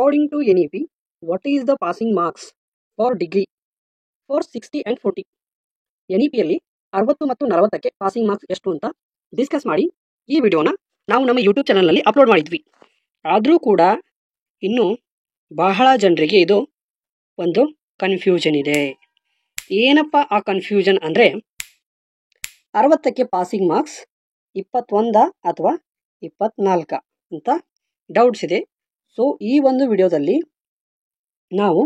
According to NEP, what is the passing marks for degree for 60 and 40? NEPಯಲ್ಲಿ 60 ಮತ್ತು 40ಕ್ಕೆ passing marks ಎಷ್ಟು ಅಂತ discuss ಮಾಡಿ ಈ ವಿಡಿಯೋನ ನಾವು ನಮ್ಮ ಯೂಟ್ಯೂಬ್ ಚಾನಲ್ನಲ್ಲಿ ಅಪ್ಲೋಡ್ ಮಾಡಿದ್ವಿ. ಆದರೂ ಕೂಡ ಇನ್ನೂ ಬಹಳ ಜನರಿಗೆ ಇದು ಒಂದು ಕನ್ಫ್ಯೂಷನ್ ಇದೆ. ಏನಪ್ಪ ಆ ಕನ್ಫ್ಯೂಷನ್ ಅಂದರೆ 60ಕ್ಕೆ ಪಾಸಿಂಗ್ ಮಾರ್ಕ್ಸ್ 21 ಅಥವಾ 24 ಅಂತ ಡೌಟ್ಸ್ ಇದೆ. ಸೊ ಈ ಒಂದು ವಿಡಿಯೋದಲ್ಲಿ ನಾವು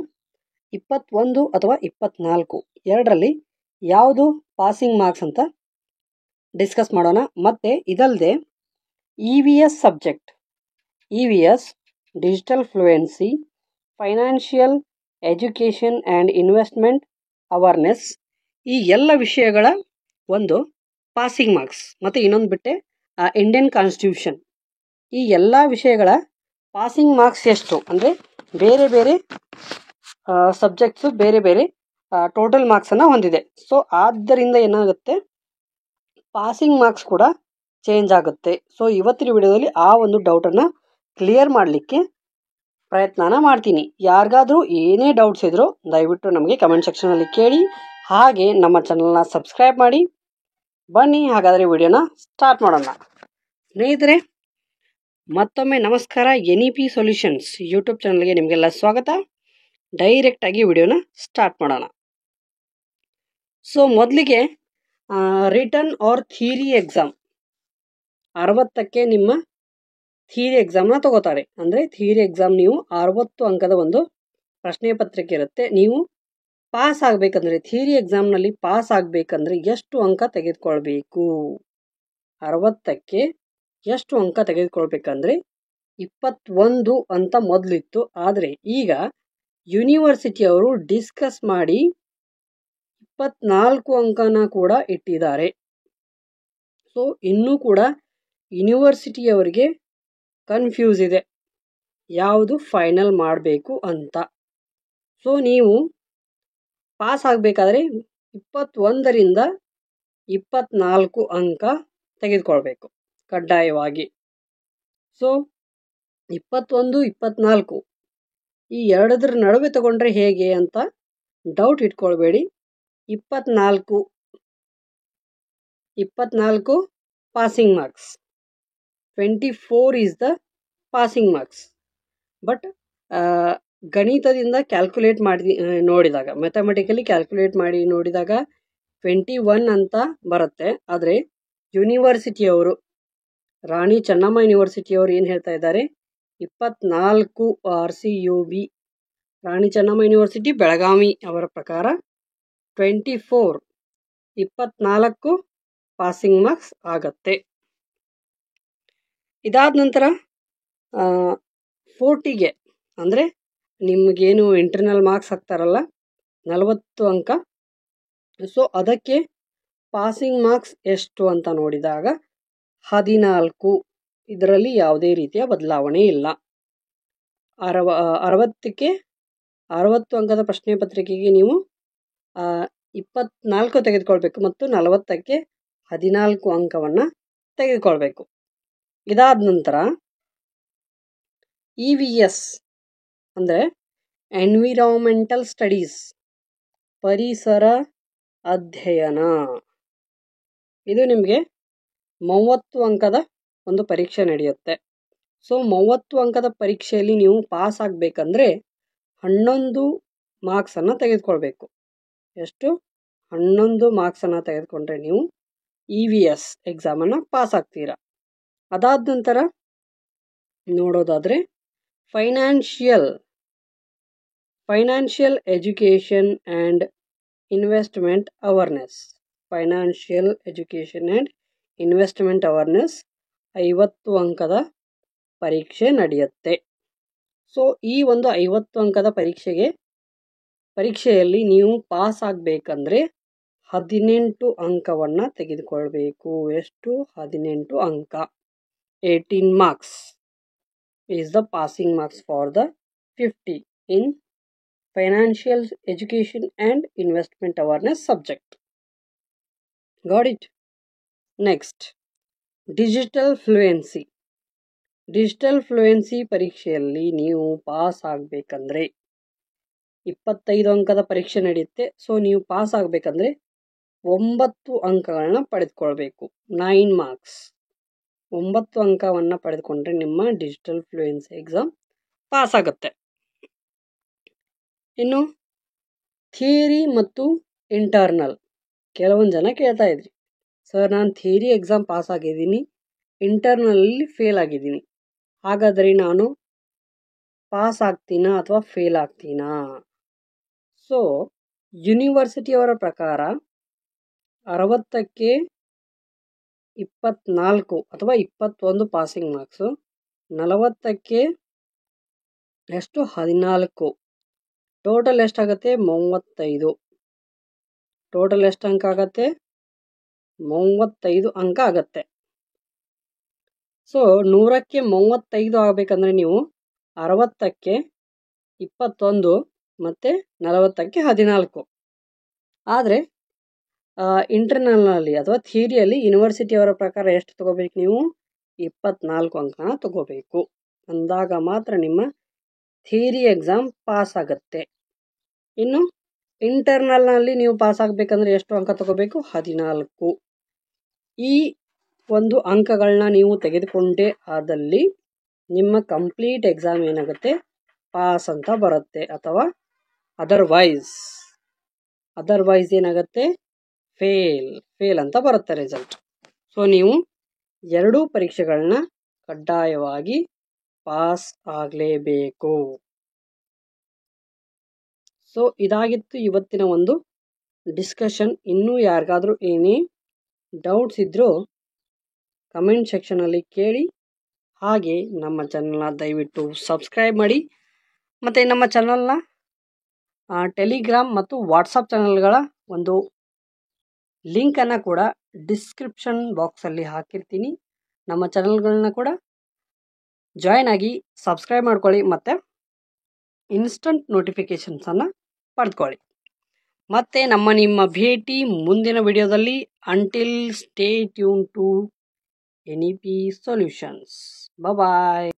21 ಅಥವಾ 24 ಎರಡರಲ್ಲಿ ಯಾವುದು ಪಾಸಿಂಗ್ ಮಾರ್ಕ್ಸ್ ಅಂತ ಡಿಸ್ಕಸ್ ಮಾಡೋಣ. ಮತ್ತು ಇದಲ್ಲದೆ EVS subject, EVS digital fluency, financial education and investment awareness, ಈ ಎಲ್ಲ ವಿಷಯಗಳ ಒಂದು ಪಾಸಿಂಗ್ ಮಾರ್ಕ್ಸ್, ಮತ್ತು ಇನ್ನೊಂದು ಬಿಟ್ಟೆ ಇಂಡಿಯನ್ ಕಾನ್ಸ್ಟಿಟ್ಯೂಷನ್, ಈ ಎಲ್ಲ ವಿಷಯಗಳ ಪಾಸಿಂಗ್ ಮಾರ್ಕ್ಸ್ ಎಷ್ಟು ಅಂದರೆ ಬೇರೆ ಬೇರೆ ಸಬ್ಜೆಕ್ಟ್ಸು ಬೇರೆ ಬೇರೆ ಟೋಟಲ್ ಮಾರ್ಕ್ಸನ್ನು ಹೊಂದಿದೆ. ಸೊ ಆದ್ದರಿಂದ ಏನಾಗುತ್ತೆ, ಪಾಸಿಂಗ್ ಮಾರ್ಕ್ಸ್ ಕೂಡ ಚೇಂಜ್ ಆಗುತ್ತೆ. ಸೊ ಇವತ್ತಿನ ವಿಡಿಯೋದಲ್ಲಿ ಆ ಒಂದು ಡೌಟನ್ನು ಕ್ಲಿಯರ್ ಮಾಡಲಿಕ್ಕೆ ಪ್ರಯತ್ನ ಮಾಡ್ತೀನಿ. ಯಾರಿಗಾದರೂ ಏನೇ ಡೌಟ್ಸ್ ಇದ್ದರೂ ದಯವಿಟ್ಟು ನಮಗೆ ಕಮೆಂಟ್ ಸೆಕ್ಷನಲ್ಲಿ ಕೇಳಿ, ಹಾಗೆ ನಮ್ಮ ಚಾನಲ್ನ ಸಬ್ಸ್ಕ್ರೈಬ್ ಮಾಡಿ. ಬನ್ನಿ ಹಾಗಾದರೆ ವಿಡಿಯೋನ ಸ್ಟಾರ್ಟ್ ಮಾಡೋಣ. ಸ್ನೇಹಿತರೆ, ಮತ್ತೊಮ್ಮೆ ನಮಸ್ಕಾರ. NEP ಸೊಲ್ಯೂಷನ್ಸ್ ಯೂಟ್ಯೂಬ್ ಚಾನಲ್ಗೆ ನಿಮಗೆಲ್ಲ ಸ್ವಾಗತ. ಡೈರೆಕ್ಟಾಗಿ ವಿಡಿಯೋನ ಸ್ಟಾರ್ಟ್ ಮಾಡೋಣ. ಸೊ ಮೊದಲಿಗೆ ರಿಟರ್ನ್ ಆರ್ ಥಿಯರಿ ಎಕ್ಸಾಮ್ 60ಕ್ಕೆ ನಿಮ್ಮ ಥಿಯರಿ ಎಕ್ಸಾಮ್ನ ತಗೋತಾರೆ. ಅಂದರೆ ಥಿಯರಿ ಎಕ್ಸಾಮ್ ನೀವು 60 ಅಂಕದ ಒಂದು ಪ್ರಶ್ನೆ ಪತ್ರಿಕೆ ಇರುತ್ತೆ. ನೀವು ಪಾಸ್ ಆಗಬೇಕಂದ್ರೆ, ಥಿಯರಿ ಎಕ್ಸಾಮ್ನಲ್ಲಿ ಪಾಸ್ ಆಗಬೇಕಂದ್ರೆ ಎಷ್ಟು ಅಂಕ ತೆಗೆದುಕೊಳ್ಬೇಕು? 60ಕ್ಕೆ ಎಷ್ಟು ಅಂಕ ತೆಗೆದುಕೊಳ್ಬೇಕಂದ್ರೆ 21 ಅಂತ ಮೊದಲಿತ್ತು. ಆದರೆ ಈಗ ಯೂನಿವರ್ಸಿಟಿಯವರು ಡಿಸ್ಕಸ್ ಮಾಡಿ 24 ಅಂಕನ ಕೂಡ ಇಟ್ಟಿದ್ದಾರೆ. ಸೊ ಇನ್ನೂ ಕೂಡ ಯೂನಿವರ್ಸಿಟಿಯವರಿಗೆ ಕನ್ಫ್ಯೂಸ್ ಇದೆ ಯಾವುದು ಫೈನಲ್ ಮಾಡಬೇಕು ಅಂತ. ಸೊ ನೀವು ಪಾಸ್ ಆಗಬೇಕಾದ್ರೆ 21ರಿಂದ 24 ಅಂಕ ತೆಗೆದುಕೊಳ್ಬೇಕು ಕಡ್ಡಾಯವಾಗಿ. ಸೊ 21, 24 ಈ ಎರಡರ ನಡುವೆ ತಗೊಂಡ್ರೆ ಹೇಗೆ ಅಂತ ಡೌಟ್ ಇಟ್ಕೊಳ್ಬೇಡಿ. 24 passing marks, 24 is the passing marks. But ಗಣಿತದಿಂದ ಕ್ಯಾಲ್ಕುಲೇಟ್ ಮಾಡಿ ನೋಡಿದಾಗ, ಮ್ಯಾಥಮೆಟಿಕಲಿ ಕ್ಯಾಲ್ಕುಲೇಟ್ ಮಾಡಿ ನೋಡಿದಾಗ 21 ಅಂತ ಬರುತ್ತೆ. ಆದರೆ ಯೂನಿವರ್ಸಿಟಿಯವರು, ರಾಣಿ ಚೆನ್ನಮ್ಮ ಯೂನಿವರ್ಸಿಟಿಯವರು ಏನು ಹೇಳ್ತಾ ಇದ್ದಾರೆ, 24 RCUB ರಾಣಿ ಚೆನ್ನಮ್ಮ ಯೂನಿವರ್ಸಿಟಿ ಬೆಳಗಾವಿ ಅವರ ಪ್ರಕಾರ 24 ಪಾಸಿಂಗ್ ಮಾರ್ಕ್ಸ್ ಆಗತ್ತೆ. ಇದಾದ ನಂತರ 40ಗೆ ಅಂದರೆ ನಿಮಗೇನು ಇಂಟರ್ನಲ್ ಮಾರ್ಕ್ಸ್ ಹಾಕ್ತಾರಲ್ಲ 40 ಅಂಕ. ಸೊ ಅದಕ್ಕೆ ಪಾಸಿಂಗ್ ಮಾರ್ಕ್ಸ್ ಎಷ್ಟು ಅಂತ ನೋಡಿದಾಗ 14. ಇದರಲ್ಲಿ ಯಾವುದೇ ರೀತಿಯ ಬದಲಾವಣೆ ಇಲ್ಲ. 60ಕ್ಕೆ 60 ಅಂಕದ ಪ್ರಶ್ನೆ ಪತ್ರಿಕೆಗೆ ನೀವು 24 ತೆಗೆದುಕೊಳ್ಬೇಕು ಮತ್ತು 40ಕ್ಕೆ 14 ಅಂಕವನ್ನು ತೆಗೆದುಕೊಳ್ಬೇಕು. ಇದಾದ ನಂತರ EVS ಅಂದರೆ ಎನ್ವಿರಾನ್ಮೆಂಟಲ್ ಸ್ಟಡೀಸ್, ಪರಿಸರ ಅಧ್ಯಯನ. ಇದು ನಿಮಗೆ 30 ಅಂಕದ ಒಂದು ಪರೀಕ್ಷೆ ನಡೆಯುತ್ತೆ. ಸೊ 30 ಅಂಕದ ಪರೀಕ್ಷೆಯಲ್ಲಿ ನೀವು ಪಾಸ್ ಆಗಬೇಕಂದ್ರೆ 11 ಮಾರ್ಕ್ಸನ್ನು ತೆಗೆದುಕೊಳ್ಬೇಕು. ಎಷ್ಟು? 11 ಮಾರ್ಕ್ಸನ್ನು ತೆಗೆದುಕೊಂಡ್ರೆ ನೀವು EVS ಎಕ್ಸಾಮನ್ನು ಪಾಸ್ ಆಗ್ತೀರಾ. ಅದಾದ ನಂತರ ನೋಡೋದಾದರೆ financial education and investment awareness, financial education and investment awareness 50 ಅಂಕದ ಪರೀಕ್ಷೆ ನಡೆಯುತ್ತೆ. ಸೊ ಈ ಒಂದು 50 ಅಂಕದ ಪರೀಕ್ಷೆಯಲ್ಲಿ ನೀವು ಪಾಸ್ ಆಗಬೇಕಂದ್ರೆ 18 ಅಂಕವನ್ನು ತೆಗೆದುಕೊಳ್ಬೇಕು. ಎಷ್ಟು? 18 ಅಂಕ. 18 marks is the passing marks for the 50 in financial education and investment awareness subject. Got it? Next, digital fluency. Digital fluency ಪರೀಕ್ಷೆಯಲ್ಲಿ ನೀವು ಪಾಸ್ ಆಗಬೇಕಂದ್ರೆ 25 ಅಂಕದ ಪರೀಕ್ಷೆ ನಡೆಯುತ್ತೆ. ಸೊ ನೀವು ಪಾಸ್ ಆಗಬೇಕಂದ್ರೆ 9 ಅಂಕಗಳನ್ನ ಪಡೆದುಕೊಳ್ಬೇಕು. 9 ಮಾರ್ಕ್ಸ್. 9 ಅಂಕವನ್ನು ಪಡೆದುಕೊಂಡ್ರೆ ನಿಮ್ಮ ಡಿಜಿಟಲ್ ಫ್ಲೂಯೆನ್ಸಿ ಎಕ್ಸಾಮ್ ಪಾಸ್ ಆಗುತ್ತೆ. ಇನ್ನು ಥಿಯರಿ ಮತ್ತು ಇಂಟರ್ನಲ್. ಕೆಲವೊಂದು ಜನ ಕೇಳ್ತಾ ಇದ್ರಿ, ಸರ್ ನಾನು ಥಿಯರಿ ಎಕ್ಸಾಮ್ ಪಾಸ್ ಆಗಿದ್ದೀನಿ, ಇಂಟರ್ನಲ್ಲಿ ಫೇಲ್ ಆಗಿದ್ದೀನಿ, ಹಾಗಾದರೆ ನಾನು ಪಾಸ್ ಆಗ್ತೀನಾ ಅಥವಾ ಫೇಲ್ ಆಗ್ತೀನಾ? ಸೊ ಯೂನಿವರ್ಸಿಟಿಯವರ ಪ್ರಕಾರ 60ಕ್ಕೆ 24 ಅಥವಾ 21 ಪಾಸಿಂಗ್ ಮಾರ್ಕ್ಸು, 40ಕ್ಕೆ ಎಷ್ಟು 14, ಟೋಟಲ್ ಎಷ್ಟಾಗುತ್ತೆ 35. ಟೋಟಲ್ ಎಷ್ಟು ಅಂಕ ಆಗುತ್ತೆ 35 ಅಂಕ ಆಗುತ್ತೆ. ಸೊ 100ಕ್ಕೆ 35 ಆಗಬೇಕಂದ್ರೆ ನೀವು 60ಕ್ಕೆ 21 ಮತ್ತು 40ಕ್ಕೆ 14. ಆದರೆ ಇಂಟರ್ನಲ್ನಲ್ಲಿ ಅಥವಾ ಥಿಯರಿಯಲ್ಲಿ ಯೂನಿವರ್ಸಿಟಿಯವರ ಪ್ರಕಾರ ಎಷ್ಟು ತಗೋಬೇಕು ನೀವು 24 ಅಂಕನ ತಗೋಬೇಕು. ಅಂದಾಗ ಮಾತ್ರ ನಿಮ್ಮ ಥಿಯರಿ ಎಕ್ಸಾಮ್ ಪಾಸ್ ಆಗುತ್ತೆ. ಇನ್ನು ಇಂಟರ್ನಲ್ನಲ್ಲಿ ನೀವು ಪಾಸ್ ಆಗಬೇಕಂದ್ರೆ ಎಷ್ಟು ಅಂಕ ತಗೋಬೇಕು 14. ಈ ಒಂದು ಅಂಕಗಳನ್ನ ನೀವು ತೆಗೆದುಕೊಂಡೇ ಆದಲ್ಲಿ ನಿಮ್ಮ ಕಂಪ್ಲೀಟ್ ಎಕ್ಸಾಮ್ ಏನಾಗುತ್ತೆ ಪಾಸ್ ಅಂತ ಬರುತ್ತೆ. ಅಥವಾ ಅದರ್ವೈಸ್ ಏನಾಗುತ್ತೆ ಫೇಲ್ ಅಂತ ಬರುತ್ತೆ ರಿಸಲ್ಟ್. ಸೊ ನೀವು 2 ಪರೀಕ್ಷೆಗಳನ್ನ ಕಡ್ಡಾಯವಾಗಿ ಪಾಸ್ ಆಗಲೇಬೇಕು. ಸೊ ಇದಾಗಿತ್ತು ಇವತ್ತಿನ ಒಂದು ಡಿಸ್ಕಷನ್. ಇನ್ನೂ ಯಾರಿಗಾದರೂ ಏನೇ ಡೌಟ್ಸ್ ಇದ್ದರೂ ಕಮೆಂಟ್ ಸೆಕ್ಷನಲ್ಲಿ ಕೇಳಿ. ಹಾಗೆ ನಮ್ಮ ಚಾನಲ್ನ ದಯವಿಟ್ಟು ಸಬ್ಸ್ಕ್ರೈಬ್ ಮಾಡಿ. ಮತ್ತು ನಮ್ಮ ಚಾನಲ್ನ ಟೆಲಿಗ್ರಾಮ್ ಮತ್ತು ವಾಟ್ಸಪ್ ಚಾನಲ್ಗಳ ಒಂದು ಲಿಂಕನ್ನು ಕೂಡ ಡಿಸ್ಕ್ರಿಪ್ಷನ್ ಬಾಕ್ಸಲ್ಲಿ ಹಾಕಿರ್ತೀನಿ. ನಮ್ಮ ಚಾನಲ್ಗಳನ್ನ ಕೂಡ ಜಾಯ್ನ್ ಆಗಿ ಸಬ್ಸ್ಕ್ರೈಬ್ ಮಾಡ್ಕೊಳ್ಳಿ ಮತ್ತು ಇನ್ಸ್ಟಂಟ್ ನೋಟಿಫಿಕೇಷನ್ಸನ್ನು ಪಡೆದುಕೊಳ್ಳಿ. ಮತ್ತು ನಿಮ್ಮ ಭೇಟಿ ಮುಂದಿನ ವಿಡಿಯೋದಲ್ಲಿ. Until stay tune to NEP solutions. Bye.